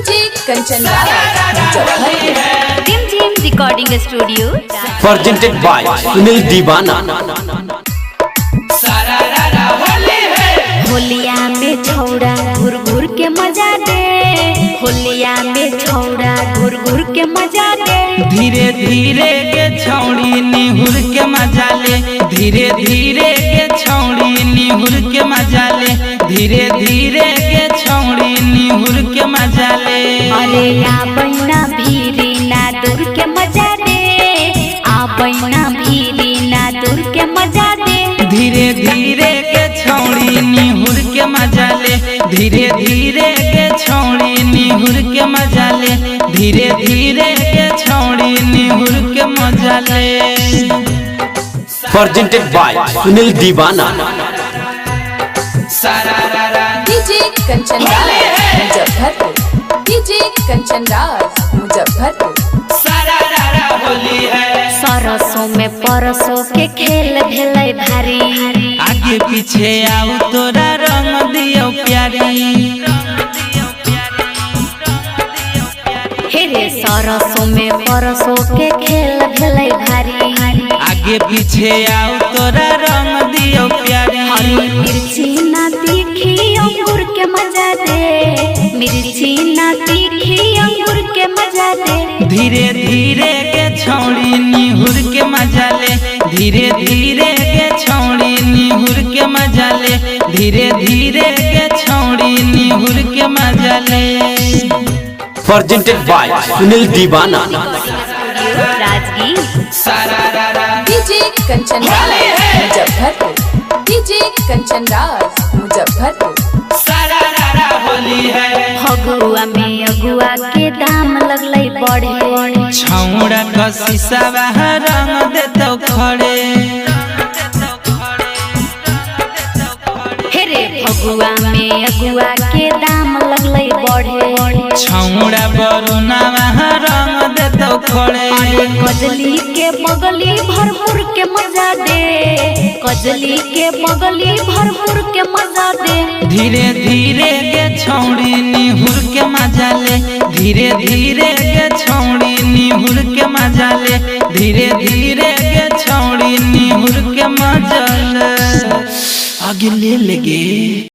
DJ Kanchan टिम recording studio presented by Sunil दीवाना। होलिया में छौड़ा घुर घुर के मजा दे, होलिया में छौड़ा घुर घुर के मजा दे। धीरे धीरे के छौड़ी निहुर के मजा ले, धीरे धीरे के छौड़ी निहुर के मजा ले, धीरे धीरे के छौड़ी निहुर के मजा ले। अरे आ बहना भीरी ना दूर के मजा दे, आ बहना भीरी ना दूर के मजा दे। धीरे धीरे के छौड़ी निहुर के मजा ले, धीरे धीरे के छौड़ी निहुर के मजा ले, धीरे धीरे के छौड़ी निहुर के मजा ले। presented by Sunil Deewana. DJ Kanchan Muzaffarpur, DJ Kanchan Muzaffarpur. Holi है सरसों में परसों के खेल भेलै भारी, आगे पीछे आओ तोरा रंग दियो प्यारी। हे रे सरसों में परसों के खेल भेलै भारी, आगे पीछे आओ तोरा रंग दियो प्यारी। हरी मिर्ची ना तीखी अंगूर के मजा दे, मिर्ची ना तीखी अंगूर के मजा दे। धीरे धीरे के छौड़ी निहुर के मजा ले, धीरे धीरे के छौड़ी निहुर के मजा ले, धीरे धीरे के छौड़ी निहुर के मजा ले। presented by Sunil Deewana. Rajgir DJ Kanchan Muzaffarpur, DJ Kanchan Muzaffarpur. Holi है फगुआ में अगुआ के दाम लगलै बढ़े, छौड़ा का शीशा रंग देतो खड़े। हे रे फगुआ में अगुआ के दाम लगलै बढ़े, छौड़ा बरुना रंग देतो खड़े। अरे कजली के बगली भरपूर के मजा दे, कजली के बगली भरपूर के मजा दे। धीरे धीरे के छौड़ी निहुर के मजा ले, धीरे धीरे के छौड़ी निहुर के मजा ले, धीरे धीरे के छौड़ी निहुर के मजा ले। आगे ले लेगे।